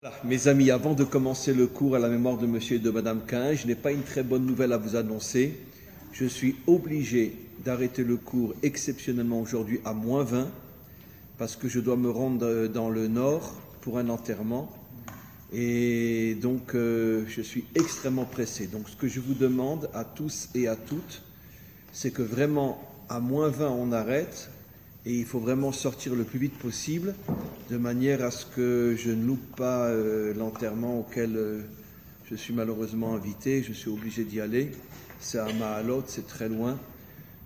Voilà, mes amis, avant de commencer le cours à la mémoire de monsieur et de madame Cain, je n'ai pas une très bonne nouvelle à vous annoncer. Je suis obligé d'arrêter le cours exceptionnellement aujourd'hui à -20 parce que je dois me rendre dans le nord pour un enterrement et donc je suis extrêmement pressé. Donc ce que je vous demande à tous et à toutes, c'est que vraiment à -20 on arrête. Et il faut vraiment sortir le plus vite possible, de manière à ce que je ne loupe pas l'enterrement auquel je suis malheureusement invité. Je suis obligé d'y aller. C'est à Mahalot, c'est très loin.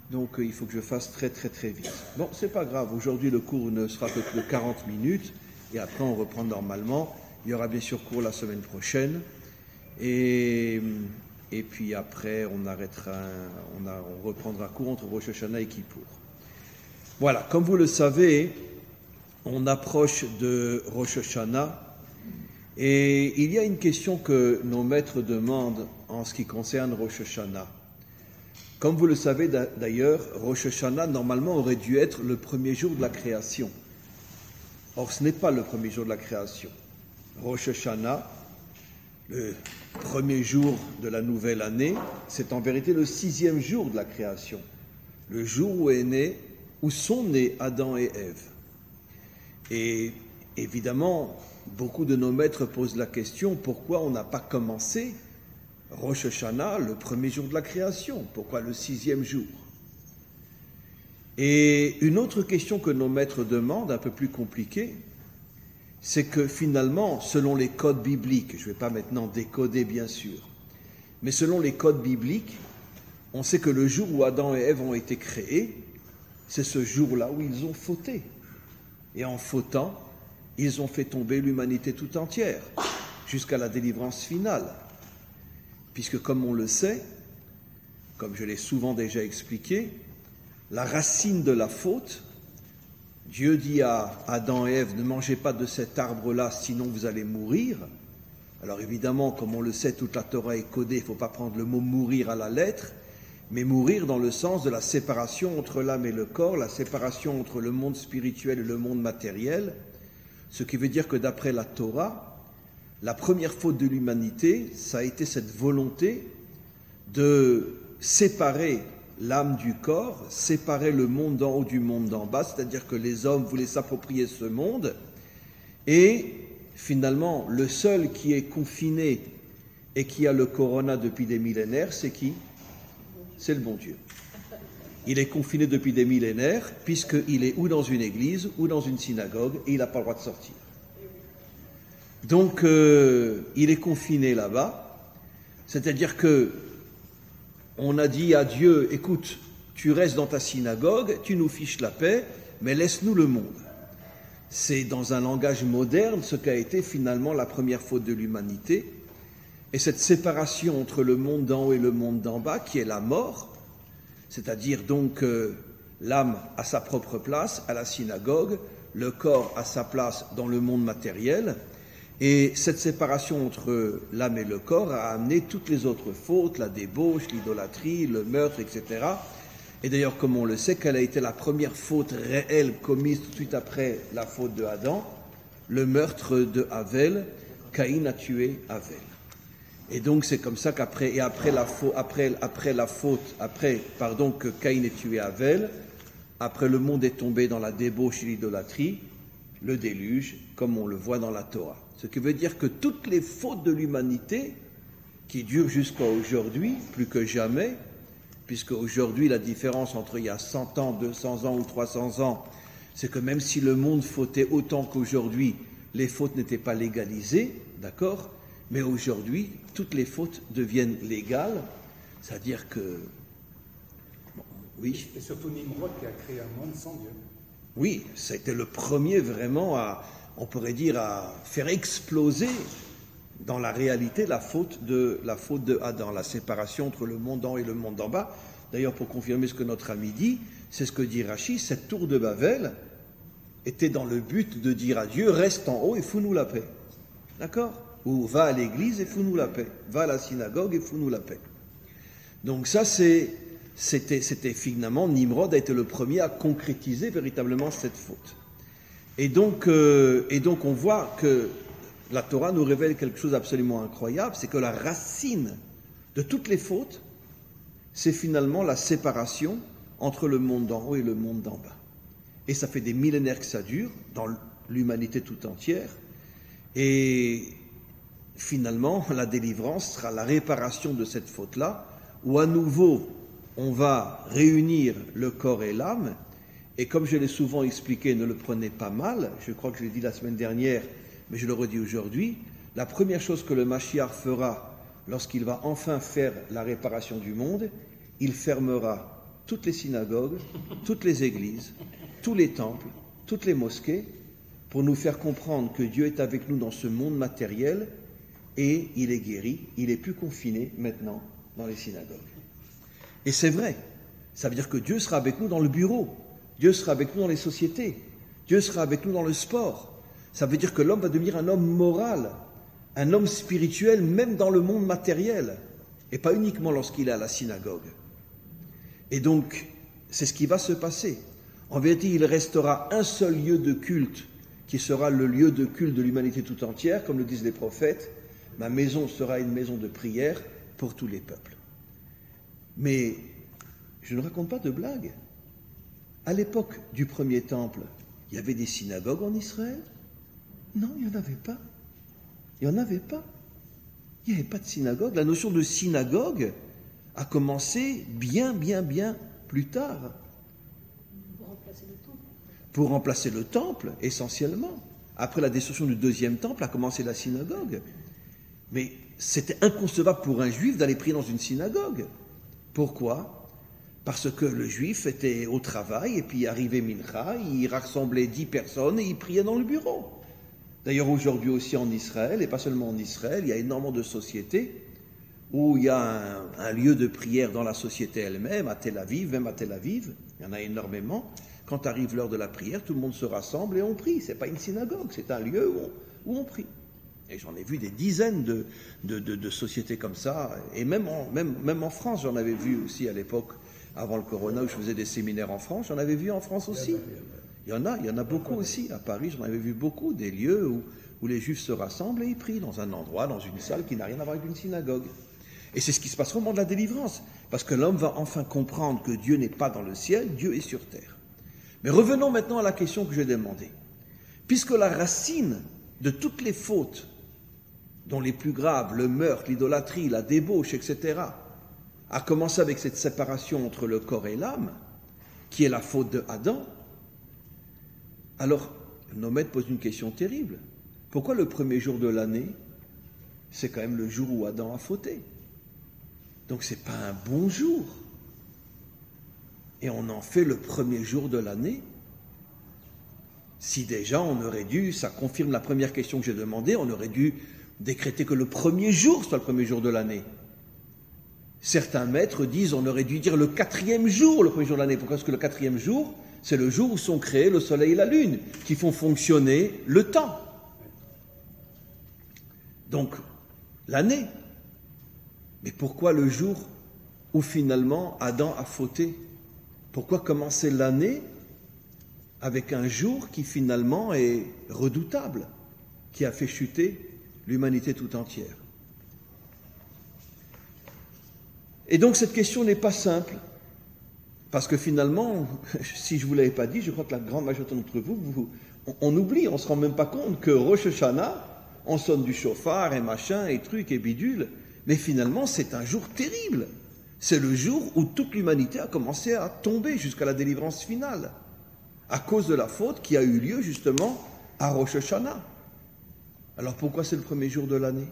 Donc il faut que je fasse très vite. Bon, c'est pas grave. Aujourd'hui, le cours ne sera que de 40 minutes. Et après, on reprend normalement. Il y aura bien sûr cours la semaine prochaine. Et puis après, on reprendra cours entre Rosh Hashanah et Kippour. Voilà, comme vous le savez, on approche de Rosh Hashanah et il y a une question que nos maîtres demandent en ce qui concerne Rosh Hashanah. Comme vous le savez d'ailleurs, Rosh Hashanah normalement aurait dû être le premier jour de la création. Or, ce n'est pas le premier jour de la création. Rosh Hashanah, le premier jour de la nouvelle année, c'est en vérité le 6e jour de la création, le jour où sont nés Adam et Ève. Et évidemment, beaucoup de nos maîtres posent la question, pourquoi on n'a pas commencé Rosh Hashanah le premier jour de la création? Pourquoi le 6e jour? Et une autre question que nos maîtres demandent, un peu plus compliquée, c'est que finalement, selon les codes bibliques, je ne vais pas maintenant décoder bien sûr, mais selon les codes bibliques, on sait que le jour où Adam et Ève ont été créés, c'est ce jour-là où ils ont fauté. Et en fautant, ils ont fait tomber l'humanité tout entière, jusqu'à la délivrance finale. Puisque comme on le sait, comme je l'ai souvent déjà expliqué, la racine de la faute, Dieu dit à Adam et Ève, ne mangez pas de cet arbre-là, sinon vous allez mourir. Alors évidemment, comme on le sait, toute la Torah est codée, il ne faut pas prendre le mot mourir à la lettre, mais mourir dans le sens de la séparation entre l'âme et le corps, la séparation entre le monde spirituel et le monde matériel, ce qui veut dire que d'après la Torah, la première faute de l'humanité, ça a été cette volonté de séparer l'âme du corps, séparer le monde d'en haut du monde d'en bas, c'est-à-dire que les hommes voulaient s'approprier ce monde, et finalement, le seul qui est confiné et qui a le corona depuis des millénaires, c'est qui ? C'est le bon Dieu. Il est confiné depuis des millénaires, puisqu'il est ou dans une église, ou dans une synagogue, et il n'a pas le droit de sortir. Donc, il est confiné là-bas, c'est-à-dire que on a dit à Dieu, écoute, tu restes dans ta synagogue, tu nous fiches la paix, mais laisse-nous le monde. C'est dans un langage moderne ce qu'a été finalement la première faute de l'humanité. Et cette séparation entre le monde d'en haut et le monde d'en bas, qui est la mort, c'est-à-dire donc l'âme à sa propre place, à la synagogue, le corps à sa place dans le monde matériel, et cette séparation entre l'âme et le corps a amené toutes les autres fautes, la débauche, l'idolâtrie, le meurtre, etc. Et d'ailleurs, comme on le sait, quelle a été la première faute réelle commise tout de suite après la faute de Adam? Le meurtre de Havel. Caïn a tué Havel. Et donc c'est comme ça qu'après que Caïn ait tué Havel, après le monde est tombé dans la débauche et l'idolâtrie, le déluge, comme on le voit dans la Torah. Ce qui veut dire que toutes les fautes de l'humanité, qui durent jusqu'à aujourd'hui, plus que jamais, puisque aujourd'hui la différence entre il y a 100 ans, 200 ans ou 300 ans, c'est que même si le monde fautait autant qu'aujourd'hui, les fautes n'étaient pas légalisées, d'accord ? Mais aujourd'hui, toutes les fautes deviennent légales, c'est-à-dire que... Bon, oui. Et surtout Nimrod qui a créé un monde sans Dieu. Oui, c'était le premier vraiment on pourrait dire, à faire exploser dans la réalité la faute de Adam, la séparation entre le monde d'en haut et le monde d'en bas. D'ailleurs, pour confirmer ce que notre ami dit, c'est ce que dit Rachi, cette tour de Babel était dans le but de dire à Dieu, reste en haut et fous-nous la paix. D'accord ? Ou va à l'église et fous-nous la paix. Va à la synagogue et fous-nous la paix. Donc ça, c'était finalement, Nimrod a été le premier à concrétiser véritablement cette faute. Et donc on voit que la Torah nous révèle quelque chose d'absolument incroyable, c'est que la racine de toutes les fautes, c'est finalement la séparation entre le monde d'en haut et le monde d'en bas. Et ça fait des millénaires que ça dure, dans l'humanité tout entière, et finalement, la délivrance sera la réparation de cette faute-là, où à nouveau, on va réunir le corps et l'âme, et comme je l'ai souvent expliqué, ne le prenez pas mal, je crois que je l'ai dit la semaine dernière, mais je le redis aujourd'hui, la première chose que le Mashiach fera lorsqu'il va enfin faire la réparation du monde, il fermera toutes les synagogues, toutes les églises, tous les temples, toutes les mosquées, pour nous faire comprendre que Dieu est avec nous dans ce monde matériel et il est guéri, il n'est plus confiné maintenant dans les synagogues. Et c'est vrai, ça veut dire que Dieu sera avec nous dans le bureau, Dieu sera avec nous dans les sociétés, Dieu sera avec nous dans le sport. Ça veut dire que l'homme va devenir un homme moral, un homme spirituel, même dans le monde matériel, et pas uniquement lorsqu'il est à la synagogue. Et donc, c'est ce qui va se passer. En vérité, il restera un seul lieu de culte, qui sera le lieu de culte de l'humanité tout entière, comme le disent les prophètes. Ma maison sera une maison de prière pour tous les peuples. Mais je ne raconte pas de blague. À l'époque du premier temple, il y avait des synagogues en Israël? Non, il n'y en avait pas. Il n'y en avait pas. Il n'y avait pas de synagogue. La notion de synagogue a commencé bien plus tard. Pour remplacer le temple. Pour remplacer le temple, essentiellement. Après la destruction du deuxième temple, a commencé la synagogue. Mais c'était inconcevable pour un juif d'aller prier dans une synagogue. Pourquoi? Parce que le juif était au travail, et puis arrivait Mincha, il rassemblait 10 personnes et il priait dans le bureau. D'ailleurs, aujourd'hui aussi en Israël, et pas seulement en Israël, il y a énormément de sociétés où il y a un lieu de prière dans la société elle-même, à Tel Aviv, même à Tel Aviv, il y en a énormément. Quand arrive l'heure de la prière, tout le monde se rassemble et on prie. Ce n'est pas une synagogue, c'est un lieu où on prie. Et j'en ai vu des dizaines de sociétés comme ça, et même en France, j'en avais vu aussi à l'époque, avant le corona, où je faisais des séminaires en France, j'en avais vu en France aussi. Il y en a beaucoup aussi. À Paris, j'en avais vu beaucoup, des lieux où les Juifs se rassemblent et ils prient dans un endroit, dans une salle qui n'a rien à voir avec une synagogue. Et c'est ce qui se passe au moment de la délivrance, parce que l'homme va enfin comprendre que Dieu n'est pas dans le ciel, Dieu est sur terre. Mais revenons maintenant à la question que j'ai demandée. Puisque la racine de toutes les fautes, dont les plus graves, le meurtre, l'idolâtrie, la débauche, etc., a commencé avec cette séparation entre le corps et l'âme, qui est la faute de Adam, alors nos maîtres posent une question terrible. Pourquoi le premier jour de l'année, c'est quand même le jour où Adam a fauté? Donc c'est pas un bon jour. Et on en fait le premier jour de l'année. Si déjà on aurait dû, ça confirme la première question que j'ai demandée, on aurait dû décréter que le premier jour soit le premier jour de l'année. Certains maîtres disent on aurait dû dire le 4e jour, le premier jour de l'année. Pourquoi? Parce que le 4e jour, c'est le jour où sont créés le soleil et la lune, qui font fonctionner le temps. Donc, l'année. Mais pourquoi le jour où finalement Adam a fauté? Pourquoi commencer l'année avec un jour qui finalement est redoutable, qui a fait chuter l'humanité tout entière? Et donc cette question n'est pas simple, parce que finalement, si je ne vous l'avais pas dit, je crois que la grande majorité d'entre vous, on oublie, on ne se rend même pas compte que Rosh Hashanah, on sonne du chauffard et machin et trucs et bidules, mais finalement c'est un jour terrible. C'est le jour où toute l'humanité a commencé à tomber jusqu'à la délivrance finale, à cause de la faute qui a eu lieu justement à Rosh Hashanah. Alors pourquoi c'est le premier jour de l'année?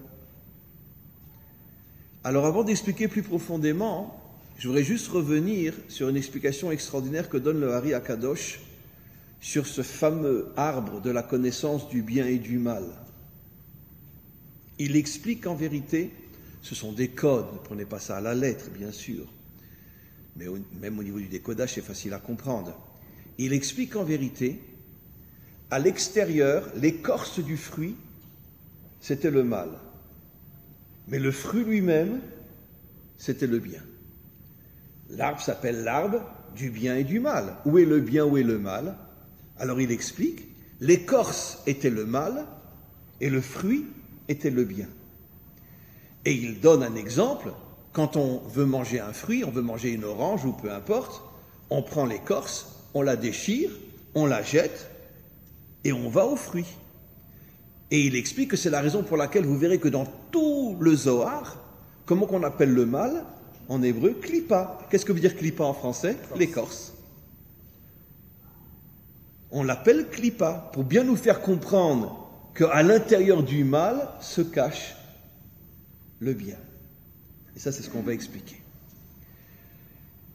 Alors avant d'expliquer plus profondément, je voudrais juste revenir sur une explication extraordinaire que donne le Hari Akadosh sur ce fameux arbre de la connaissance du bien et du mal. Il explique qu'en vérité, ce sont des codes, ne prenez pas ça à la lettre, bien sûr, mais même au niveau du décodage, c'est facile à comprendre. Il explique qu'en vérité, à l'extérieur, l'écorce du fruit, c'était le mal. Mais le fruit lui-même, c'était le bien. L'arbre s'appelle l'arbre du bien et du mal. Où est le bien, où est le mal? Alors il explique, l'écorce était le mal, et le fruit était le bien. Et il donne un exemple, quand on veut manger un fruit, on veut manger une orange ou peu importe, on prend l'écorce, on la déchire, on la jette et on va au fruit. Et il explique que c'est la raison pour laquelle vous verrez que dans tout le Zohar, comment qu'on appelle le mal en hébreu? Klippa. Qu'est-ce que veut dire klippa en français? L'écorce. On l'appelle klippa pour bien nous faire comprendre qu'à l'intérieur du mal se cache le bien. Et ça, c'est ce qu'on va expliquer.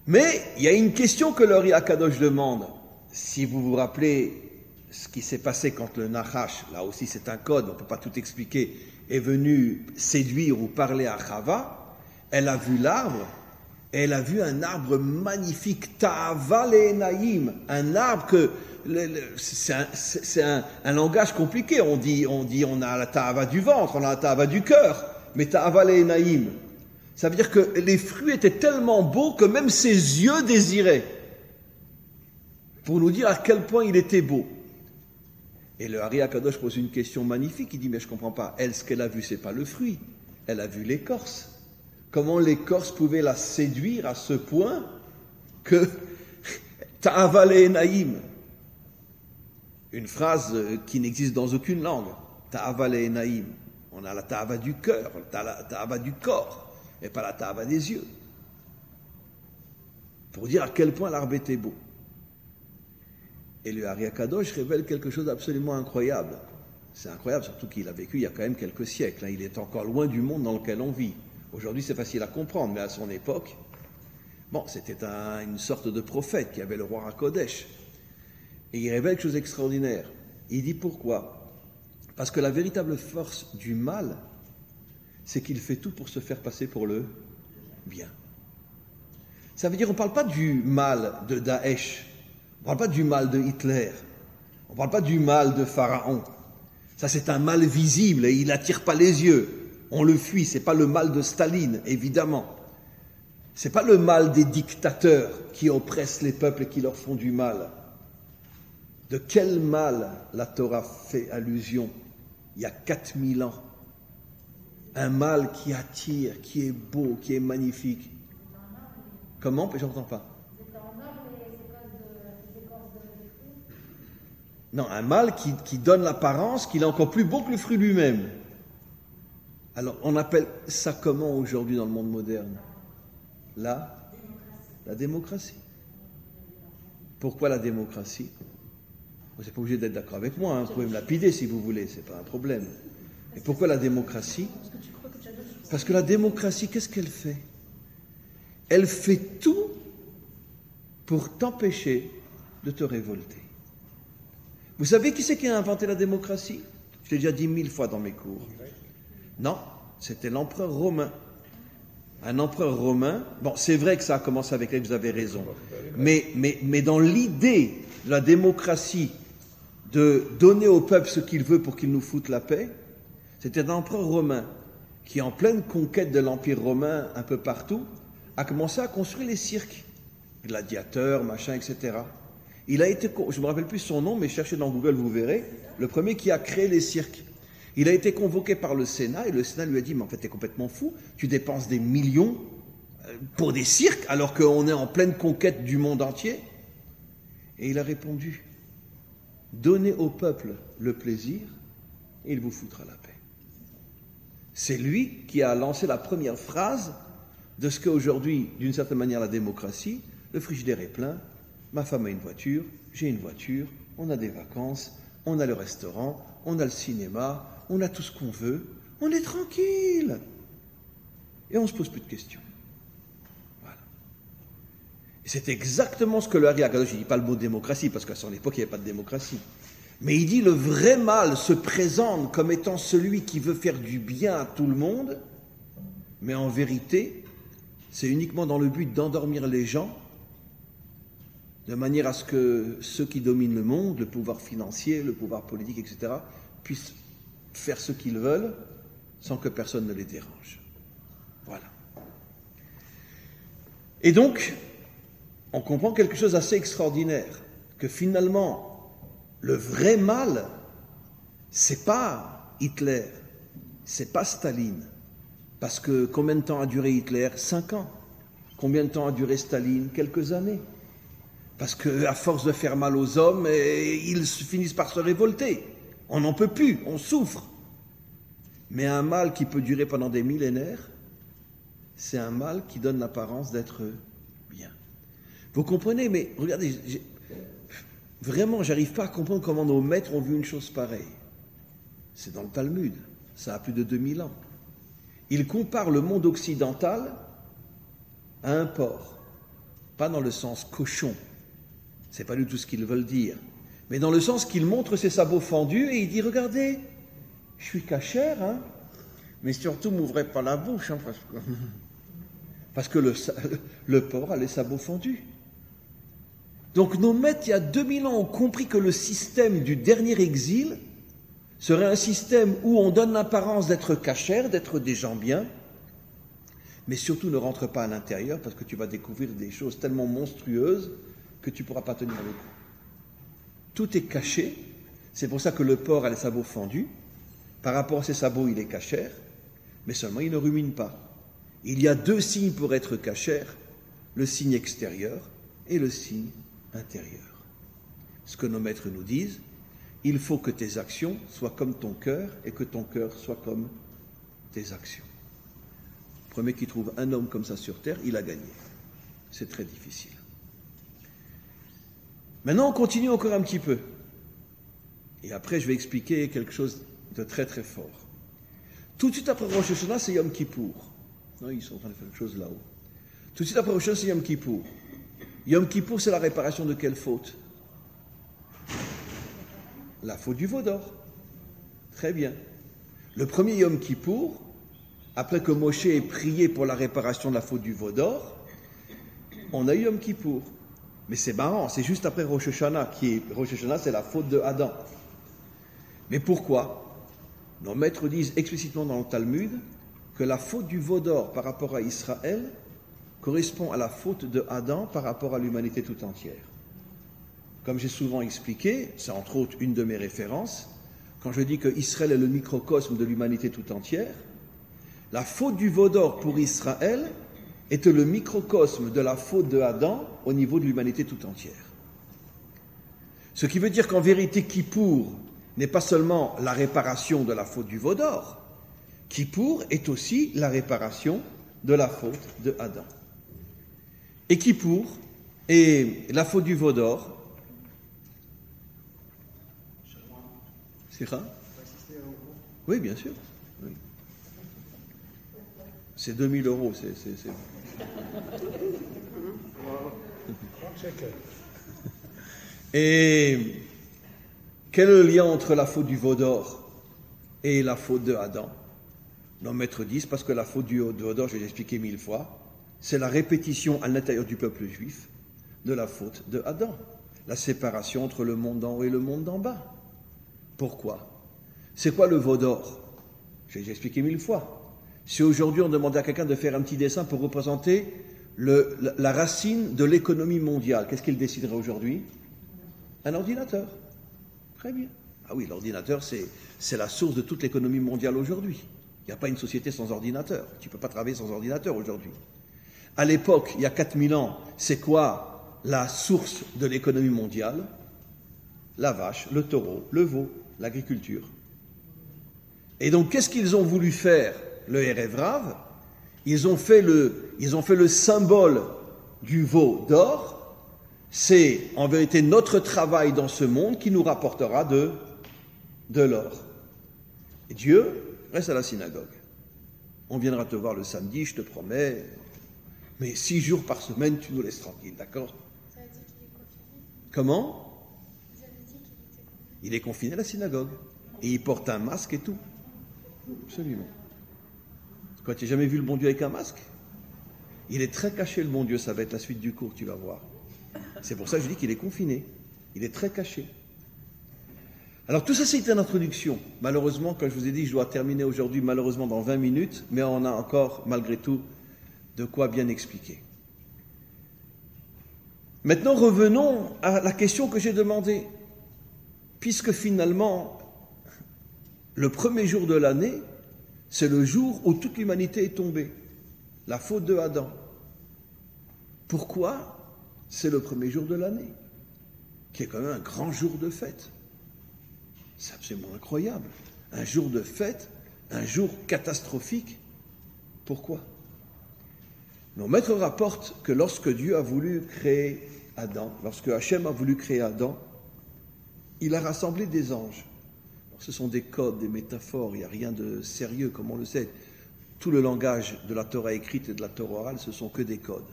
Mais il y a une question que le Ri Akadosh demande. Si vous vous rappelez ce qui s'est passé quand le Nachash, là aussi c'est un code, on ne peut pas tout expliquer, est venu séduire ou parler à Chava, elle a vu l'arbre, et elle a vu un arbre magnifique, Ta'ava le'enayim, un arbre que, c'est un langage compliqué, on dit on a la Ta'ava du ventre, on a la Ta'ava du cœur, mais Ta'ava le'enayim, ça veut dire que les fruits étaient tellement beaux que même ses yeux désiraient, pour nous dire à quel point il était beau. Et le Ari Akadosh pose une question magnifique, il dit, mais je ne comprends pas, elle, ce qu'elle a vu, ce n'est pas le fruit, elle a vu l'écorce. Comment l'écorce pouvait la séduire à ce point que Ta'ava le'enayim, une phrase qui n'existe dans aucune langue, Ta'ava le'enayim, on a la Ta'ava du cœur, la Ta'ava du corps, et pas la Ta'ava des yeux. Pour dire à quel point l'arbre était beau. Et le Ari Akadosh révèle quelque chose d'absolument incroyable. C'est incroyable, surtout qu'il a vécu il y a quand même quelques siècles. Il est encore loin du monde dans lequel on vit. Aujourd'hui, c'est facile à comprendre, mais à son époque, c'était une sorte de prophète qui avait le roi Hakodesh. Et il révèle quelque chose d'extraordinaire. Il dit pourquoi? Parce que la véritable force du mal, c'est qu'il fait tout pour se faire passer pour le bien. Ça veut dire, on ne parle pas du mal de Daesh, on ne parle pas du mal de Hitler, on ne parle pas du mal de Pharaon. Ça, c'est un mal visible et il n'attire pas les yeux. On le fuit, ce n'est pas le mal de Staline, évidemment. Ce n'est pas le mal des dictateurs qui oppressent les peuples et qui leur font du mal. De quel mal la Torah fait allusion il y a 4000 ans? Un mal qui attire, qui est beau, qui est magnifique. Comment? Je n'entends pas. Non, un mal qui donne l'apparence qu'il est encore plus beau que le fruit lui-même. Alors, on appelle ça comment aujourd'hui dans le monde moderne? La démocratie. Pourquoi la démocratie? Vous n'êtes pas obligé d'être d'accord avec moi, vous pouvez me lapider si vous voulez, c'est pas un problème. Et pourquoi la démocratie? Parce que la démocratie, qu'est-ce qu'elle fait? Elle fait tout pour t'empêcher de te révolter. Vous savez qui c'est qui a inventé la démocratie? Je l'ai déjà dit 1000 fois dans mes cours. Non, c'était l'empereur romain. Un empereur romain, c'est vrai que ça a commencé avec elle, vous avez raison. Mais dans l'idée de la démocratie, de donner au peuple ce qu'il veut pour qu'il nous foute la paix, c'était un empereur romain qui, en pleine conquête de l'Empire romain un peu partout, a commencé à construire les cirques, gladiateurs, machin, etc. Il a été, je ne me rappelle plus son nom, mais cherchez dans Google, vous verrez, le premier qui a créé les cirques. Il a été convoqué par le Sénat, et le Sénat lui a dit, mais en fait, t'es complètement fou, tu dépenses des millions pour des cirques, alors qu'on est en pleine conquête du monde entier. Et il a répondu, donnez au peuple le plaisir, et il vous foutra la paix. C'est lui qui a lancé la première phrase de ce qu'est aujourd'hui, d'une certaine manière, la démocratie. Le frigidaire est plein, ma femme a une voiture, j'ai une voiture, on a des vacances, on a le restaurant, on a le cinéma, on a tout ce qu'on veut, on est tranquille. Et on ne se pose plus de questions. Voilà. Et c'est exactement ce que le Ari Akadosh, il ne dit pas le mot démocratie, parce qu'à son époque, il n'y avait pas de démocratie. Mais il dit le vrai mal se présente comme étant celui qui veut faire du bien à tout le monde, mais en vérité, c'est uniquement dans le but d'endormir les gens, de manière à ce que ceux qui dominent le monde, le pouvoir financier, le pouvoir politique, etc., puissent faire ce qu'ils veulent sans que personne ne les dérange. Voilà. Et donc, on comprend quelque chose d'assez extraordinaire, que finalement, le vrai mal, c'est pas Hitler, c'est pas Staline. Parce que combien de temps a duré Hitler? 5 ans. Combien de temps a duré Staline? Quelques années. Parce qu'à force de faire mal aux hommes, ils finissent par se révolter. On n'en peut plus, on souffre. Mais un mal qui peut durer pendant des millénaires, c'est un mal qui donne l'apparence d'être bien. Vous comprenez? Mais regardez, vraiment, j'arrive pas à comprendre comment nos maîtres ont vu une chose pareille. C'est dans le Talmud, ça a plus de 2000 ans. Ils comparent le monde occidental à un porc. Pas dans le sens cochon, c'est pas du tout ce qu'ils veulent dire, mais dans le sens qu'il montre ses sabots fendus et il dit, regardez, je suis cachère, hein, mais surtout m'ouvrez pas la bouche, hein, parce que le porc a les sabots fendus. Donc nos maîtres, il y a 2000 ans, ont compris que le système du dernier exil serait un système où on donne l'apparence d'être cachère, d'être des gens bien, mais surtout ne rentre pas à l'intérieur parce que tu vas découvrir des choses tellement monstrueuses que tu ne pourras pas tenir le coup. Tout est caché, c'est pour ça que le porc a les sabots fendus, par rapport à ses sabots il est cachère, mais seulement il ne rumine pas. Il y a 2 signes pour être cachère, le signe extérieur et le signe intérieur. Ce que nos maîtres nous disent, il faut que tes actions soient comme ton cœur et que ton cœur soit comme tes actions. Le premier qui trouve un homme comme ça sur terre, il a gagné. C'est très difficile. Maintenant, on continue encore un petit peu. Et après, je vais expliquer quelque chose de très très fort. Tout de suite après Rosh Hashanah, c'est Yom Kippour. Non, ils sont en train de faire quelque chose là-haut. Tout de suite après Rosh Hashanah, c'est Yom Kippour. Yom Kippour, c'est la réparation de quelle faute? La faute du veau d'or. Très bien. Le premier Yom Kippour, après que Moshe ait prié pour la réparation de la faute du veau d'or, on a eu Yom Kippour. Mais c'est marrant, c'est juste après Rosh Hashanah, Rosh Hashanah, c'est la faute de Adam. Mais pourquoi? Nos maîtres disent explicitement dans le Talmud que la faute du veau d'or par rapport à Israël correspond à la faute de Adam par rapport à l'humanité tout entière. Comme j'ai souvent expliqué, c'est entre autres une de mes références, quand je dis que Israël est le microcosme de l'humanité tout entière, la faute du veau d'or pour Israël est le microcosme de la faute de Adam au niveau de l'humanité tout entière. Ce qui veut dire qu'en vérité, Kippour n'est pas seulement la réparation de la faute du veau d'or, Kippour est aussi la réparation de la faute de Adam. Et Kippour et la faute du veau d'or, c'est ça? Oui, bien sûr. Oui. C'est 2000 €. C'est... Et quel est le lien entre la faute du veau d'or et la faute de Adam? Nos maîtres disent, parce que la faute du veau d'or, je vais l'expliquer 1000 fois, c'est la répétition à l'intérieur du peuple juif de la faute de Adam, la séparation entre le monde d'en haut et le monde d'en bas. Pourquoi? C'est quoi le veau d'or? J'ai expliqué 1000 fois. Si aujourd'hui on demandait à quelqu'un de faire un petit dessin pour représenter la racine de l'économie mondiale, qu'est-ce qu'il déciderait aujourd'hui? Un ordinateur. Très bien. Ah oui, l'ordinateur, c'est la source de toute l'économie mondiale aujourd'hui. Il n'y a pas une société sans ordinateur. Tu ne peux pas travailler sans ordinateur aujourd'hui. À l'époque, il y a 4000 ans, c'est quoi la source de l'économie mondiale? La vache, le taureau, le veau, l'agriculture. Et donc, qu'est-ce qu'ils ont voulu faire, le Erev Rav? Ils ont fait le symbole du veau d'or. C'est en vérité notre travail dans ce monde qui nous rapportera de l'or. Et Dieu reste à la synagogue. On viendra te voir le samedi, je te promets, mais 6 jours par semaine, tu nous laisses tranquille, d'accord? Ça veut dire qu'il est confiné. Comment? Vous avez dit qu'il était confiné. Il est confiné à la synagogue. Et il porte un masque et tout. Absolument. Quand tu n'as jamais vu le bon Dieu avec un masque? Il est très caché, le bon Dieu, ça va être la suite du cours, tu vas voir. C'est pour ça que je dis qu'il est confiné. Il est très caché. Alors tout ça, c'est une introduction. Malheureusement, comme je vous ai dit, je dois terminer aujourd'hui, malheureusement, dans 20 minutes, mais on a encore, malgré tout, de quoi bien expliquer. Maintenant, revenons à la question que j'ai demandée. Puisque finalement, le premier jour de l'année, c'est le jour où toute l'humanité est tombée. La faute de Adam. Pourquoi c'est le premier jour de l'année, qui est quand même un grand jour de fête? C'est absolument incroyable. Un jour de fête, un jour catastrophique. Pourquoi? Nos maîtres rapportent que lorsque Dieu a voulu créer Adam, lorsque Hachem a voulu créer Adam, il a rassemblé des anges. Alors, ce sont des codes, des métaphores, il n'y a rien de sérieux, comme on le sait. Tout le langage de la Torah écrite et de la Torah orale, ce sont que des codes.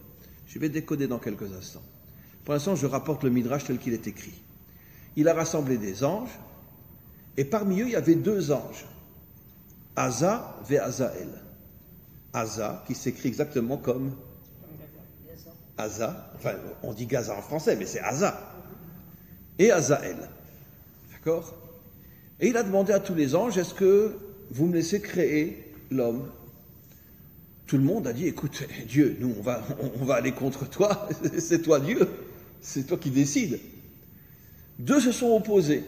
Je vais décoder dans quelques instants. Pour l'instant, je rapporte le Midrash tel qu'il est écrit. Il a rassemblé des anges, et parmi eux, il y avait deux anges, Asa ve Azael. Asa, qui s'écrit exactement comme Asa, enfin, on dit Gaza en français, mais c'est Asa. Et Azael. D'accord? Et il a demandé à tous les anges, est-ce que vous me laissez créer l'homme? Tout le monde a dit, écoute, Dieu, nous, on va aller contre toi, c'est toi Dieu, c'est toi qui décides. Deux se sont opposés,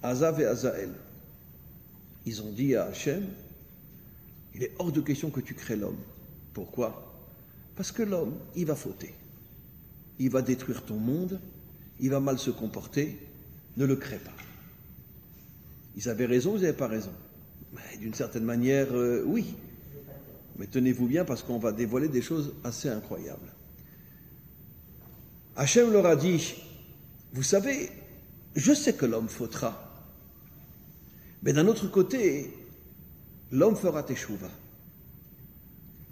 Asa et Azael. Ils ont dit à Hachem, il est hors de question que tu crées l'homme. Pourquoi? Parce que l'homme, il va fauter. Il va détruire ton monde, il va mal se comporter, ne le crée pas. Ils avaient raison, ils n'avaient pas raison. Mais d'une certaine manière, oui. Mais tenez-vous bien parce qu'on va dévoiler des choses assez incroyables. Hachem leur a dit, vous savez, je sais que l'homme fautera. Mais d'un autre côté, l'homme fera teshuva.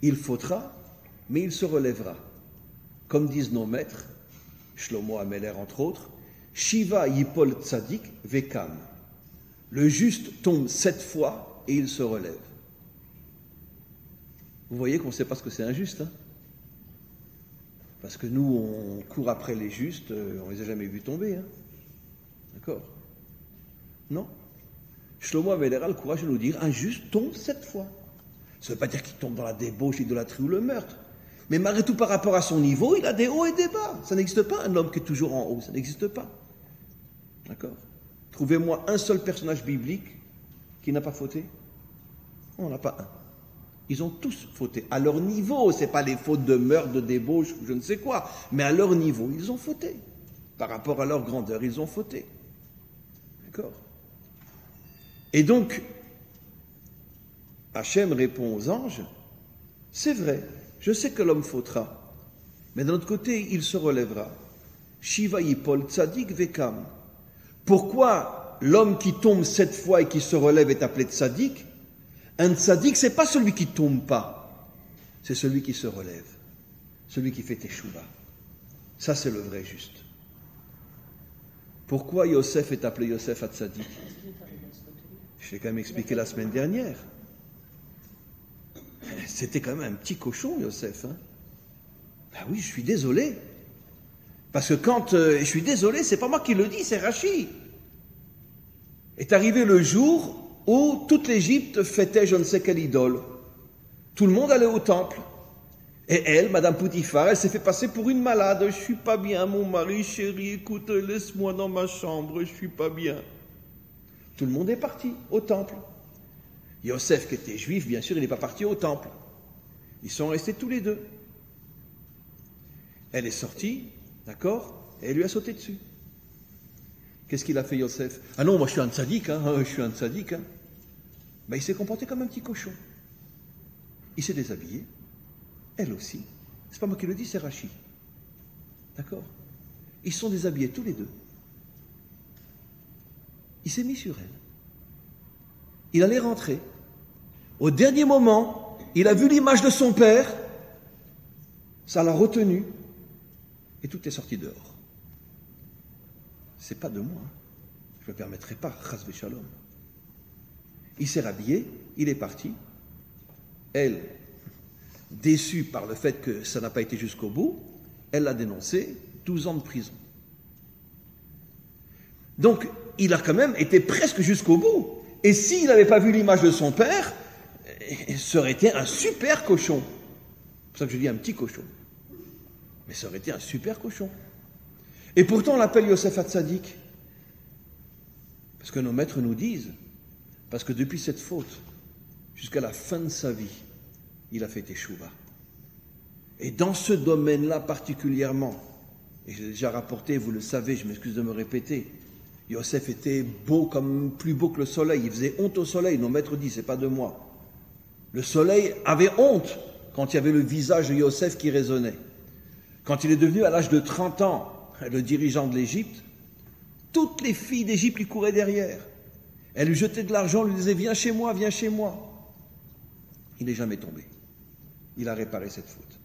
Il fautera, mais il se relèvera. Comme disent nos maîtres, Shlomo Ameler entre autres, Shiva yipol tzadik vekam. Le juste tombe 7 fois et il se relève. Vous voyez qu'on ne sait pas ce que c'est injuste, hein? Parce que nous, on court après les justes, on ne les a jamais vus tomber, hein? D'accord? Non? Shlomo avait le courage de nous dire, un juste tombe 7 fois. Ça ne veut pas dire qu'il tombe dans la débauche, l'idolâtrie ou le meurtre. Mais malgré tout, par rapport à son niveau, il a des hauts et des bas. Ça n'existe pas, un homme qui est toujours en haut, ça n'existe pas. D'accord? Trouvez-moi un seul personnage biblique qui n'a pas fauté. On n'en a pas un. Ils ont tous fauté. À leur niveau, ce n'est pas les fautes de meurtre, de débauche, ou je ne sais quoi, mais à leur niveau, ils ont fauté. Par rapport à leur grandeur, ils ont fauté. D'accord? Et donc, Hachem répond aux anges, c'est vrai, je sais que l'homme fautera, mais d'un autre côté, il se relèvera. Shiva yipol tzadik vekam. Pourquoi l'homme qui tombe 7 fois et qui se relève est appelé tzadik? Un tzadik, c'est pas celui qui tombe pas, c'est celui qui se relève, celui qui fait teshuva. Ça, c'est le vrai juste. Pourquoi Yosef est appelé Yosef Hatzadik? Je l'ai quand même expliqué la semaine dernière. C'était quand même un petit cochon, Yosef. Hein? Ah oui, je suis désolé. Parce que quand je suis désolé, c'est pas moi qui le dis, c'est Rachi. Est arrivé le jour où toute l'Égypte fêtait je ne sais quelle idole. Tout le monde allait au temple. Et elle, Madame Poutifar, elle s'est fait passer pour une malade. Je suis pas bien, mon mari, chéri, écoute, laisse-moi dans ma chambre, je suis pas bien. Tout le monde est parti au temple. Yosef, qui était juif, bien sûr, il n'est pas parti au temple. Ils sont restés tous les deux. Elle est sortie, d'accord, et elle lui a sauté dessus. Qu'est-ce qu'il a fait, Yosef? Ah non, moi je suis un tzaddik, hein, je suis un tzaddik. Hein. Ben, il s'est comporté comme un petit cochon. Il s'est déshabillé. Elle aussi. C'est pas moi qui le dis, c'est Rachi. D'accord? Ils sont déshabillés tous les deux. Il s'est mis sur elle. Il allait rentrer. Au dernier moment, il a vu l'image de son père. Ça l'a retenu. Et tout est sorti dehors. C'est pas de moi. Je ne me permettrai pas. Chas v'shalom. Il s'est rhabillé. Il est parti. Elle, déçue par le fait que ça n'a pas été jusqu'au bout, elle l'a dénoncé, 12 ans de prison. Donc, il a quand même été presque jusqu'au bout. Et s'il n'avait pas vu l'image de son père, ça aurait été un super cochon. C'est pour ça que je dis un petit cochon. Mais ça aurait été un super cochon. Et pourtant, on l'appelle Yosef Hatzadik. Parce que nos maîtres nous disent, Parce que depuis cette faute, jusqu'à la fin de sa vie, il a fait teshuva. Et dans ce domaine-là particulièrement, et je l'ai déjà rapporté, vous le savez, je m'excuse de me répéter, Yosef était beau comme plus beau que le soleil, il faisait honte au soleil, nos maîtres disent, c'est pas de moi. Le soleil avait honte quand il y avait le visage de Yosef qui résonnait. Quand il est devenu à l'âge de 30 ans le dirigeant de l'Égypte, toutes les filles d'Égypte lui couraient derrière. Elles lui jetaient de l'argent, lui disaient viens chez moi, viens chez moi. Il n'est jamais tombé. Il a réparé cette faute.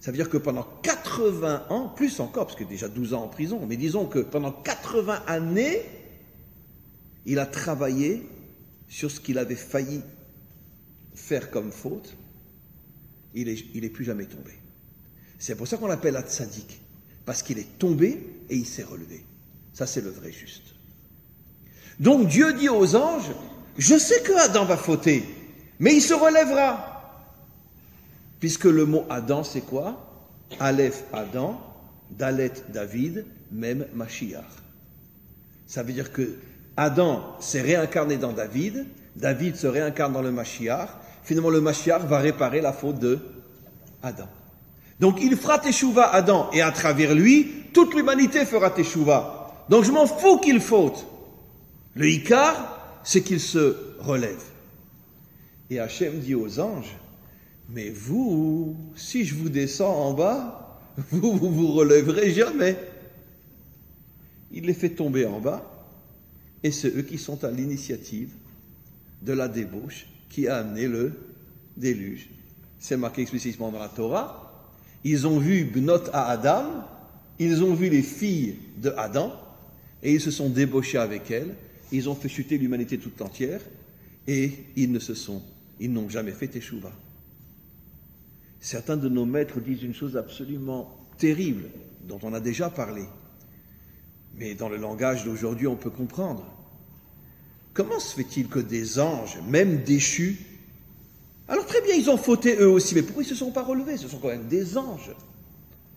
Ça veut dire que pendant 80 ans, plus encore, parce que déjà 12 ans en prison, mais disons que pendant 80 années, il a travaillé sur ce qu'il avait failli faire comme faute. Il est plus jamais tombé. C'est pour ça qu'on l'appelle Hatzadik, parce qu'il est tombé et il s'est relevé. Ça, c'est le vrai juste. Donc Dieu dit aux anges, je sais que Adam va fauter, mais il se relèvera. Puisque le mot Adam, c'est quoi? Aleph Adam, Dalet David, même Mashiach. Ça veut dire que Adam s'est réincarné dans David, David se réincarne dans le Mashiach, finalement le Mashiach va réparer la faute de Adam. Donc il fera teshuva Adam, et à travers lui, toute l'humanité fera teshuva. Donc je m'en fous qu'il faute. Le Ikar, c'est qu'il se relève. Et Hachem dit aux anges, mais vous, si je vous descends en bas, vous relèverez jamais. Il les fait tomber en bas, et c'est eux qui sont à l'initiative de la débauche qui a amené le déluge. C'est marqué explicitement dans la Torah. Ils ont vu Bnot à Adam, ils ont vu les filles de Adam, et ils se sont débauchés avec elles, ils ont fait chuter l'humanité toute entière, et ils n'ont jamais fait teshuva. Certains de nos maîtres disent une chose absolument terrible, dont on a déjà parlé, mais dans le langage d'aujourd'hui on peut comprendre. Comment se fait-il que des anges, même déchus, alors très bien, ils ont fauté eux aussi, mais pourquoi ils ne se sont pas relevés? Ce sont quand même des anges.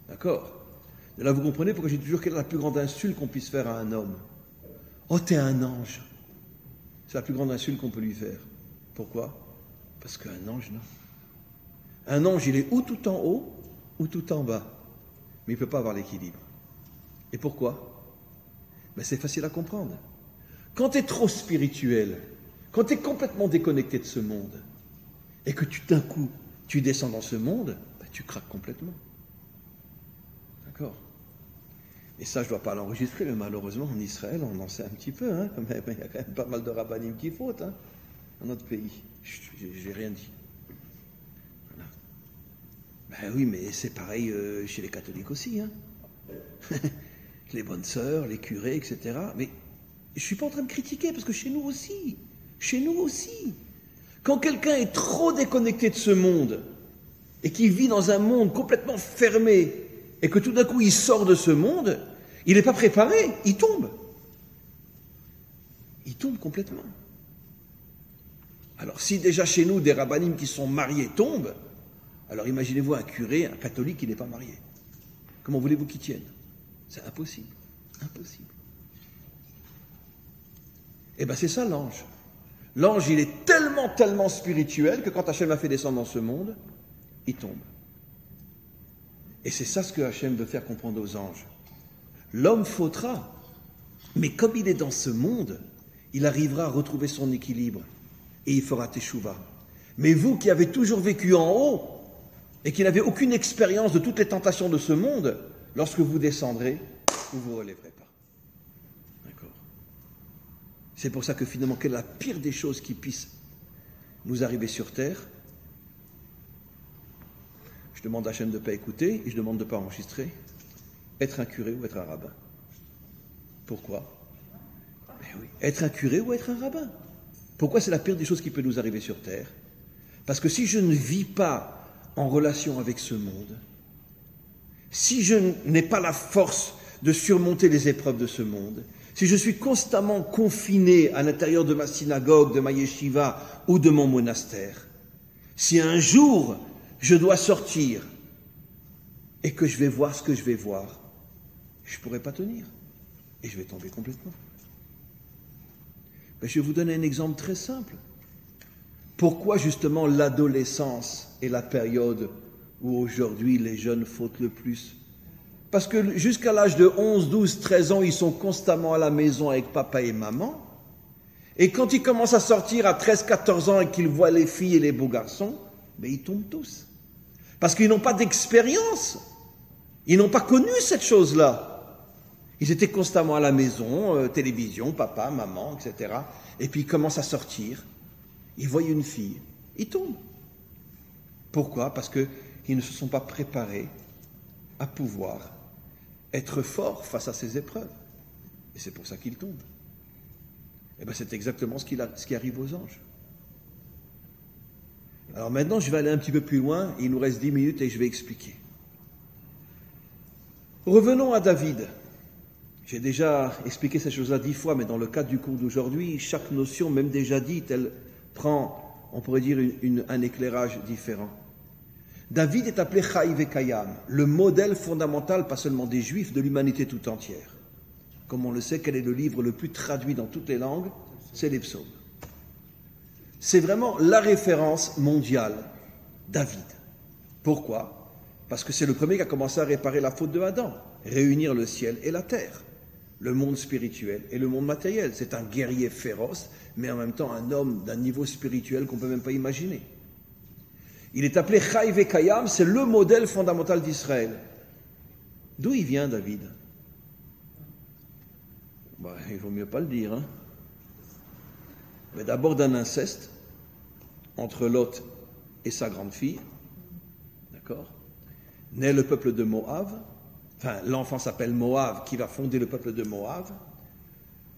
D'accord? Et là, vous comprenez pourquoi j'ai toujours quelle est la plus grande insulte qu'on puisse faire à un homme. Oh, t'es un ange. C'est la plus grande insulte qu'on peut lui faire. Pourquoi? Parce qu'un ange, non. Un ange, il est ou tout en haut, ou tout en bas. Mais il ne peut pas avoir l'équilibre. Et pourquoi? Ben, c'est facile à comprendre. Quand tu es trop spirituel, quand tu es complètement déconnecté de ce monde, et que d'un coup, tu descends dans ce monde, ben, tu craques complètement. D'accord? Et ça, je ne dois pas l'enregistrer, mais malheureusement, en Israël, on en sait un petit peu. Hein, il y a quand même pas mal de rabbinim qui fautent dans notre pays. J'ai rien dit. Voilà. Ben oui, mais c'est pareil chez les catholiques aussi. Hein. Les bonnes sœurs, les curés, etc. Mais je ne suis pas en train de critiquer, parce que chez nous aussi, quand quelqu'un est trop déconnecté de ce monde, et qu'il vit dans un monde complètement fermé, et que tout d'un coup il sort de ce monde, il n'est pas préparé, il tombe. Il tombe complètement. Alors si déjà chez nous des rabbinim qui sont mariés tombent, alors imaginez-vous un curé, un catholique qui n'est pas marié. Comment voulez-vous qu'il tienne? C'est impossible. Impossible. Eh bien c'est ça l'ange. L'ange, il est tellement spirituel que quand Hachem a fait descendre dans ce monde, il tombe. Et c'est ça ce que Hachem veut faire comprendre aux anges. L'homme fautera, mais comme il est dans ce monde, il arrivera à retrouver son équilibre et il fera teshuva. Mais vous qui avez toujours vécu en haut et qui n'avez aucune expérience de toutes les tentations de ce monde, lorsque vous descendrez, vous ne vous relèverez pas. D'accord? C'est pour ça que finalement, quelle est la pire des choses qui puissent nous arriver sur terre? Je demande à Hachem de ne pas écouter et je demande de ne pas enregistrer. Être un curé ou être un rabbin. Pourquoi? Ben oui, être un curé ou être un rabbin. Pourquoi c'est la pire des choses qui peut nous arriver sur terre? Parce que si je ne vis pas en relation avec ce monde, si je n'ai pas la force de surmonter les épreuves de ce monde, si je suis constamment confiné à l'intérieur de ma synagogue, de ma yeshiva ou de mon monastère, si un jour je dois sortir et que je vais voir ce que je vais voir, je ne pourrai pas tenir et je vais tomber complètement. Mais je vais vous donner un exemple très simple. Pourquoi justement l'adolescence est la période où aujourd'hui les jeunes fautent le plus? Parce que jusqu'à l'âge de 11, 12, 13 ans, ils sont constamment à la maison avec papa et maman. Et quand ils commencent à sortir à 13, 14 ans et qu'ils voient les filles et les beaux garçons, ben ils tombent tous. Parce qu'ils n'ont pas d'expérience. Ils n'ont pas connu cette chose-là. Ils étaient constamment à la maison, télévision, papa, maman, etc. Et puis ils commencent à sortir. Ils voient une fille. Ils tombent. Pourquoi? Parce qu'ils ne se sont pas préparés à pouvoir être forts face à ces épreuves. Et c'est pour ça qu'ils tombent. Et bien c'est exactement ce qui arrive aux anges. Alors maintenant, je vais aller un petit peu plus loin. Il nous reste 10 minutes et je vais expliquer. Revenons à David. J'ai déjà expliqué ces choses-là 10 fois, mais dans le cadre du cours d'aujourd'hui, chaque notion, même déjà dite, elle prend, on pourrait dire, un éclairage différent. David est appelé Chai Vekayam, le modèle fondamental, pas seulement des Juifs, de l'humanité tout entière. Comme on le sait, quel est le livre le plus traduit dans toutes les langues? C'est les psaumes. C'est vraiment la référence mondiale, David. Pourquoi? Parce que c'est le premier qui a commencé à réparer la faute de Adam, réunir le ciel et la terre, le monde spirituel et le monde matériel. C'est un guerrier féroce, mais en même temps un homme d'un niveau spirituel qu'on ne peut même pas imaginer. Il est appelé Chai Vekayam, c'est le modèle fondamental d'Israël. D'où il vient, David? Il vaut mieux pas le dire. Hein? Mais d'abord d'un inceste entre Lot et sa grande fille. D'accord? Naît le peuple de Moab. Enfin, l'enfant s'appelle Moab, qui va fonder le peuple de Moab.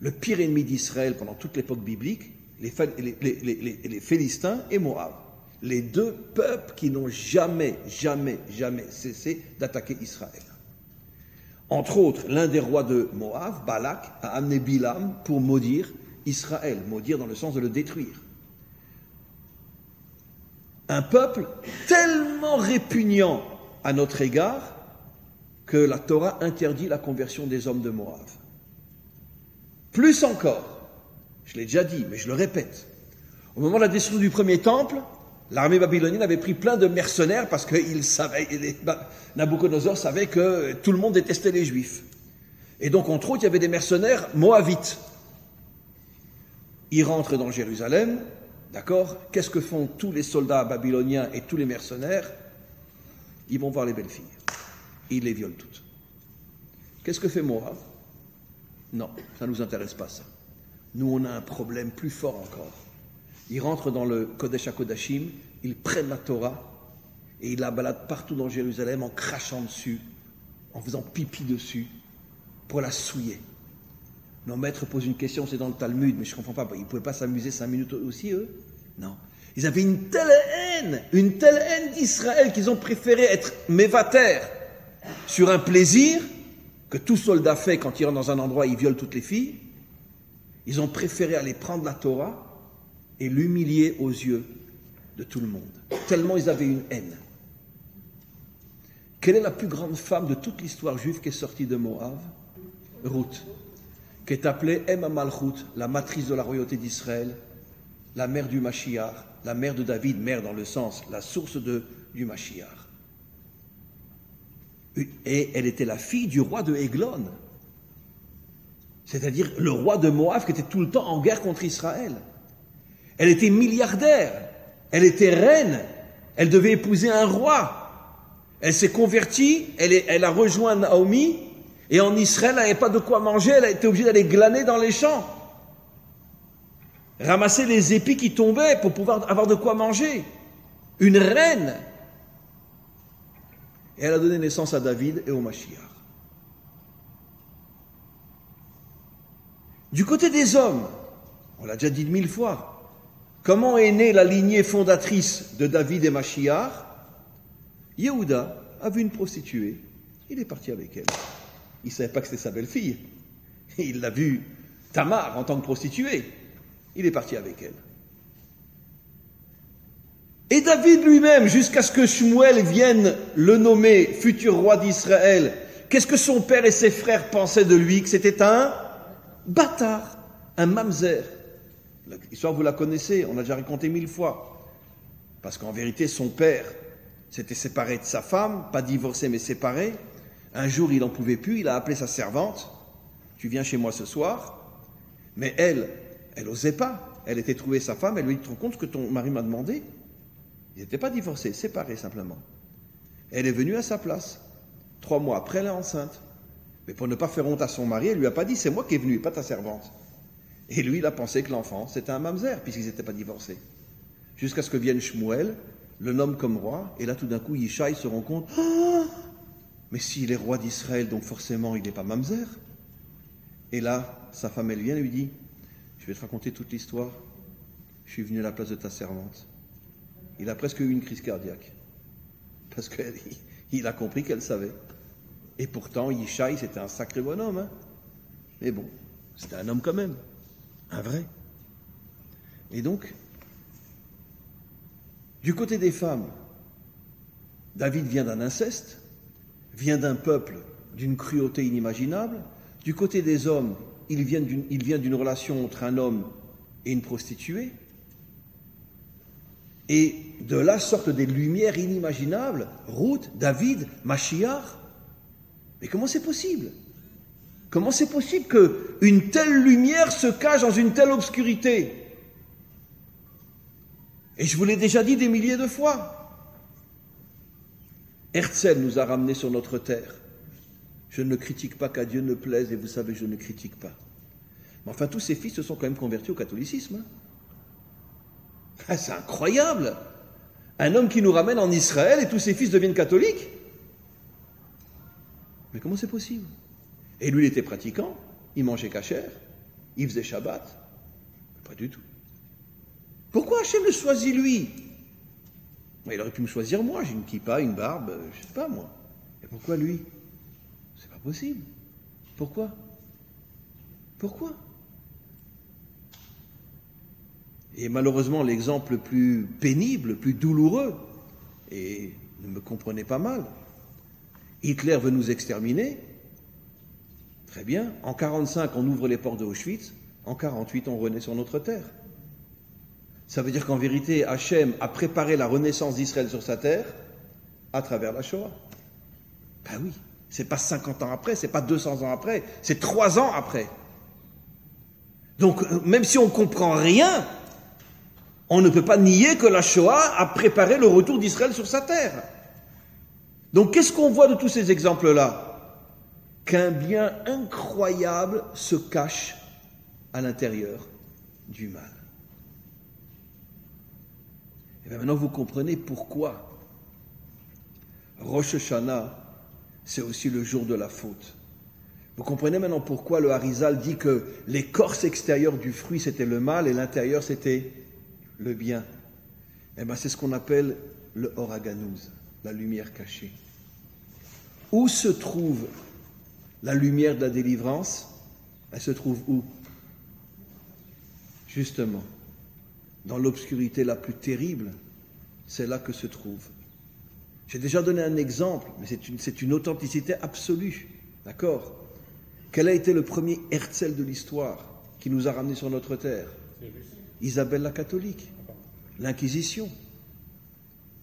Le pire ennemi d'Israël pendant toute l'époque biblique, les Philistins et Moab. Les deux peuples qui n'ont jamais cessé d'attaquer Israël. Entre autres, l'un des rois de Moab, Balak, a amené Bilam pour maudire Israël, maudire dans le sens de le détruire. Un peuple tellement répugnant à notre égard que la Torah interdit la conversion des hommes de Moab. Plus encore, je l'ai déjà dit, mais je le répète, au moment de la destruction du premier temple, l'armée babylonienne avait pris plein de mercenaires parce que Nabuchodonosor savait que tout le monde détestait les Juifs. Et donc, entre autres, il y avait des mercenaires moabites. Ils rentrent dans Jérusalem, d'accord? Qu'est-ce que font tous les soldats babyloniens et tous les mercenaires? Ils vont voir les belles filles. Ils les violent toutes. Qu'est-ce que fait Moab? Non, ça ne nous intéresse pas, ça. Nous, on a un problème plus fort encore. Ils rentrent dans le Kodesh HaKodashim, ils prennent la Torah et ils la baladent partout dans Jérusalem en crachant dessus, en faisant pipi dessus, pour la souiller. Nos maîtres posent une question, c'est dans le Talmud, mais je ne comprends pas, ils ne pouvaient pas s'amuser 5 minutes aussi, eux? Non. Ils avaient une telle haine d'Israël qu'ils ont préféré être mévater sur un plaisir que tout soldat fait quand il rentre dans un endroit, il viole toutes les filles. Ils ont préféré aller prendre la Torah et l'humilier aux yeux de tout le monde. Tellement ils avaient une haine. Quelle est la plus grande femme de toute l'histoire juive qui est sortie de Moab? Ruth, qui est appelée Emma Malchut, la matrice de la royauté d'Israël, la mère du Mashiach, la mère de David, mère dans le sens, la source du Mashiach. Et elle était la fille du roi de Églon, c'est-à-dire le roi de Moab qui était tout le temps en guerre contre Israël. Elle était milliardaire, elle était reine, elle devait épouser un roi. Elle s'est convertie, elle a rejoint Naomi, et en Israël, elle n'avait pas de quoi manger, elle a été obligée d'aller glaner dans les champs. Ramasser les épis qui tombaient pour pouvoir avoir de quoi manger. Une reine. Et elle a donné naissance à David et au Mashiach. Du côté des hommes, on l'a déjà dit 1000 fois, comment est née la lignée fondatrice de David et Mashiach? Yehuda a vu une prostituée, il est parti avec elle. Il ne savait pas que c'était sa belle-fille. Il l'a vue, Tamar, en tant que prostituée. Il est parti avec elle. Et David lui-même, jusqu'à ce que Shmuel vienne le nommer futur roi d'Israël, qu'est-ce que son père et ses frères pensaient de lui? Que c'était un bâtard, un mamzer. L'histoire, vous la connaissez, on l'a déjà raconté 1000 fois. Parce qu'en vérité, son père s'était séparé de sa femme, pas divorcé mais séparé. Un jour, il n'en pouvait plus, il a appelé sa servante. Tu viens chez moi ce soir. Mais elle n'osait pas. Elle était trouvée sa femme, elle lui dit, tu te rends compte ce que ton mari m'a demandé? Ils n'étaient pas divorcés, séparés simplement. Elle est venue à sa place. 3 mois après, elle est enceinte. Mais pour ne pas faire honte à son mari, elle lui a pas dit, c'est moi qui est venu, pas ta servante. Et lui, il a pensé que l'enfant, c'était un mamzer, puisqu'ils n'étaient pas divorcés. Jusqu'à ce que vienne Shmuel, le nomme comme roi, et là, tout d'un coup, Yishai se rend compte, oh, mais s'il est roi d'Israël, donc forcément, il n'est pas mamzer. Et là, sa femme, elle vient et lui dit, je vais te raconter toute l'histoire. Je suis venu à la place de ta servante. Il a presque eu une crise cardiaque. Parce qu'il a compris qu'elle savait. Et pourtant, Yishai, c'était un sacré bonhomme. Hein. Mais bon, c'était un homme quand même. Un vrai. Et donc, du côté des femmes, David vient d'un inceste, vient d'un peuple d'une cruauté inimaginable. Du côté des hommes, il vient d'une relation entre un homme et une prostituée. Et de là sortent des lumières inimaginables. Ruth, David, Mashiach. Mais comment c'est possible? Comment c'est possible qu'une telle lumière se cache dans une telle obscurité? Et je vous l'ai déjà dit des milliers de fois. Herzl nous a ramenés sur notre terre. Je ne critique pas qu'à Dieu ne plaise, et vous savez, je ne critique pas. Mais enfin, tous ses fils se sont quand même convertis au catholicisme. Hein. C'est incroyable. Un homme qui nous ramène en Israël et tous ses fils deviennent catholiques. Mais comment c'est possible? Et lui, il était pratiquant, il mangeait kasher, il faisait Shabbat. Pas du tout. Pourquoi Hachem le choisit lui? Il aurait pu me choisir moi, j'ai une kippa, une barbe, je ne sais pas moi. Et pourquoi lui? C'est pas possible. Pourquoi? Pourquoi? Et malheureusement, l'exemple le plus pénible, le plus douloureux, et ne me comprenez pas mal, Hitler veut nous exterminer. Très bien. En 1945, on ouvre les portes de Auschwitz. En 1948, on renaît sur notre terre. Ça veut dire qu'en vérité, Hachem a préparé la renaissance d'Israël sur sa terre à travers la Shoah. Ben oui. C'est pas 50 ans après, c'est pas 200 ans après, c'est 3 ans après. Donc, même si on comprend rien, on ne peut pas nier que la Shoah a préparé le retour d'Israël sur sa terre. Donc, qu'est-ce qu'on voit de tous ces exemples-là? Qu'un bien incroyable se cache à l'intérieur du mal. Et bien maintenant, vous comprenez pourquoi Rosh Hashanah, c'est aussi le jour de la faute. Vous comprenez maintenant pourquoi le Harizal dit que l'écorce extérieure du fruit, c'était le mal, et l'intérieur, c'était le bien. Eh bien, c'est ce qu'on appelle le Oraganouz, la lumière cachée. Où se trouve la lumière de la délivrance? Elle se trouve où? Justement, dans l'obscurité la plus terrible, c'est là que se trouve. J'ai déjà donné un exemple, mais c'est une authenticité absolue. D'accord? Quel a été le premier Herzl de l'histoire qui nous a ramenés sur notre terre? Isabelle la catholique, l'Inquisition.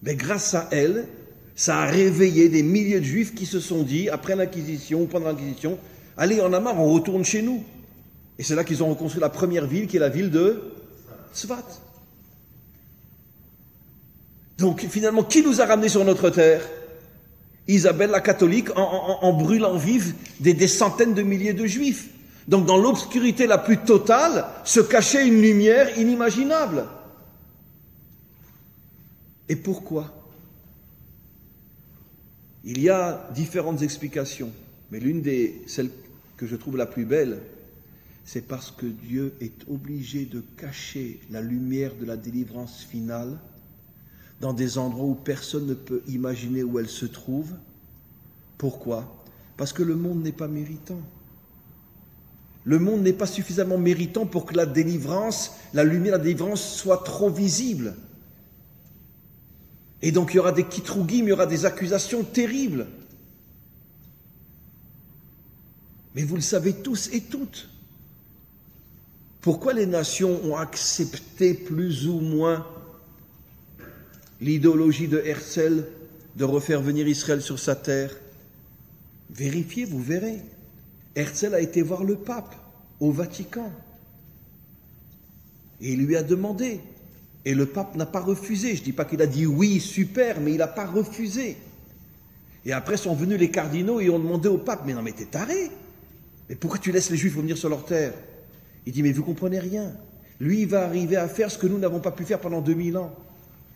Mais grâce à elle, ça a réveillé des milliers de juifs qui se sont dit, après l'Inquisition ou pendant l'Inquisition, allez, on a marre, on retourne chez nous. Et c'est là qu'ils ont reconstruit la première ville, qui est la ville de Tzvat. Donc finalement, qui nous a ramenés sur notre terre? Isabelle la catholique, en brûlant vive des centaines de milliers de juifs. Donc dans l'obscurité la plus totale, se cachait une lumière inimaginable. Et pourquoi? Il y a différentes explications, mais celle que je trouve la plus belle, c'est parce que Dieu est obligé de cacher la lumière de la délivrance finale dans des endroits où personne ne peut imaginer où elle se trouve. Pourquoi? Parce que le monde n'est pas méritant. Le monde n'est pas suffisamment méritant pour que la délivrance, la lumière de la délivrance soit trop visible. Et donc il y aura des kitrougim, il y aura des accusations terribles. Mais vous le savez tous et toutes. Pourquoi les nations ont accepté plus ou moins l'idéologie de Herzl de refaire venir Israël sur sa terre? Vérifiez, vous verrez. Herzl a été voir le pape au Vatican. Et il lui a demandé. Et le pape n'a pas refusé. Je ne dis pas qu'il a dit oui, super, mais il n'a pas refusé. Et après sont venus les cardinaux et ont demandé au pape, mais non, mais t'es taré. Mais pourquoi tu laisses les Juifs revenir sur leur terre? Il dit, mais vous comprenez rien. Lui, il va arriver à faire ce que nous n'avons pas pu faire pendant 2000 ans.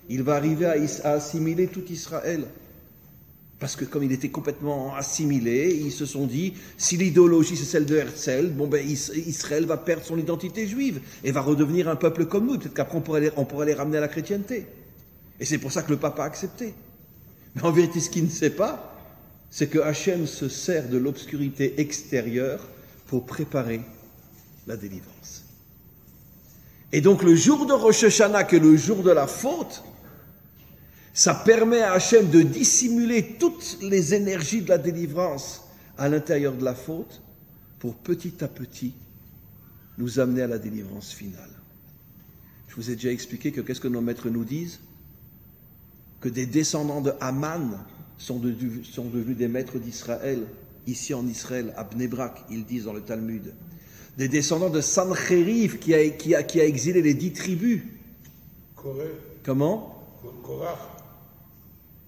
Il va arriver à assimiler tout Israël. Parce que comme il était complètement assimilé, ils se sont dit, si l'idéologie c'est celle de Herzl, bon ben Israël va perdre son identité juive et va redevenir un peuple comme nous. Peut-être qu'après on pourrait les ramener à la chrétienté. Et c'est pour ça que le pape a accepté. Mais en vérité, ce qu'il ne sait pas, c'est que Hachem se sert de l'obscurité extérieure pour préparer la délivrance. Et donc le jour de Rosh Hashanah, que le jour de la faute, ça permet à Hachem de dissimuler toutes les énergies de la délivrance à l'intérieur de la faute pour petit à petit nous amener à la délivrance finale. Je vous ai déjà expliqué que qu'est-ce que nos maîtres nous disent? Que des descendants de Haman sont devenus des maîtres d'Israël, ici en Israël, à Bnei Brak, ils disent dans le Talmud. Des descendants de Sancheriv qui a exilé les 10 tribus. Comment?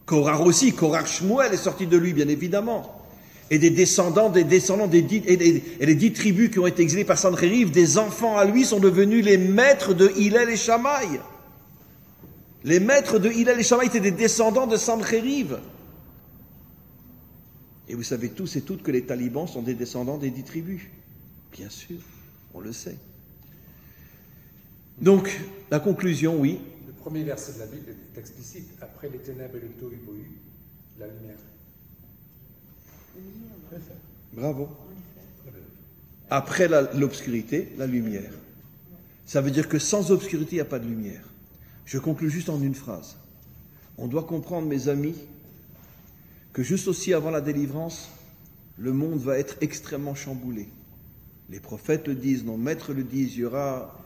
Korach aussi, Korach Shmuel est sorti de lui, bien évidemment. Et des descendants des 10 tribus qui ont été exilées par Sancheriv, des enfants à lui sont devenus les maîtres de Hillel et Shammai. Les maîtres de Hillel et Shammai étaient des descendants de Sancheriv. Et vous savez tous et toutes que les talibans sont des descendants des 10 tribus. Bien sûr, on le sait. Donc, la conclusion, oui. Le premier verset de la Bible est explicite. Après les ténèbres et le tohu-bohu, la lumière. Bravo. Après l'obscurité, la lumière. Ça veut dire que sans obscurité, il n'y a pas de lumière. Je conclue juste en une phrase. On doit comprendre, mes amis, que juste aussi avant la délivrance, le monde va être extrêmement chamboulé. Les prophètes le disent, nos maîtres le disent, il y aura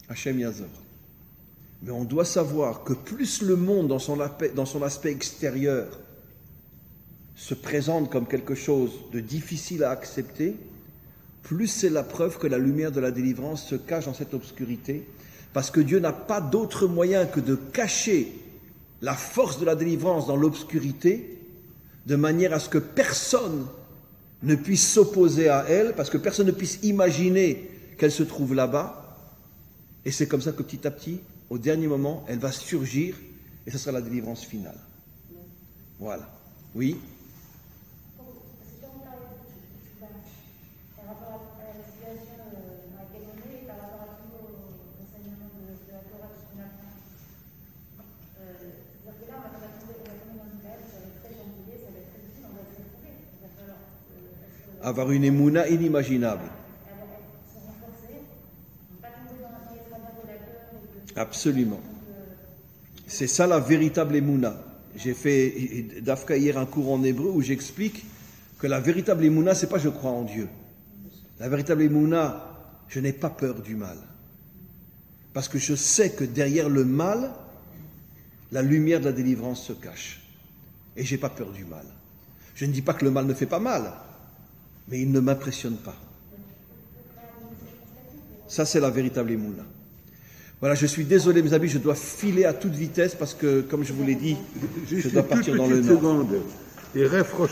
Hachem Yazor. Mais on doit savoir que plus le monde, dans son aspect extérieur, se présente comme quelque chose de difficile à accepter, plus c'est la preuve que la lumière de la délivrance se cache dans cette obscurité, parce que Dieu n'a pas d'autre moyen que de cacher la force de la délivrance dans l'obscurité, de manière à ce que personne ne puisse s'opposer à elle, parce que personne ne puisse imaginer qu'elle se trouve là-bas. Et c'est comme ça que petit à petit, au dernier moment, elle va surgir, et ce sera la délivrance finale. Voilà. Oui? Par rapport à la situation dans laquelle on est, par rapport à tout l'enseignement de la Torah de ce qu'on apprend. C'est-à-dire que là, on va tomber dans une période, ça va être très chamboulé, ça va être très difficile, on va se retrouver. Il va falloir avoir une émouna inimaginable. Se renforcer, ne pas tomber dans les travers de la peur. Absolument. C'est ça la véritable émouna. J'ai fait d'Afka hier un cours en hébreu où j'explique que la véritable émouna, c'est pas je crois en Dieu. La véritable émouna, je n'ai pas peur du mal. Parce que je sais que derrière le mal, la lumière de la délivrance se cache. Et j'ai pas peur du mal. Je ne dis pas que le mal ne fait pas mal, mais il ne m'impressionne pas. Ça, c'est la véritable émouna. Voilà, je suis désolé, mes amis, je dois filer à toute vitesse parce que, comme je vous l'ai dit, je dois partir dans le nord. Juste une petite seconde.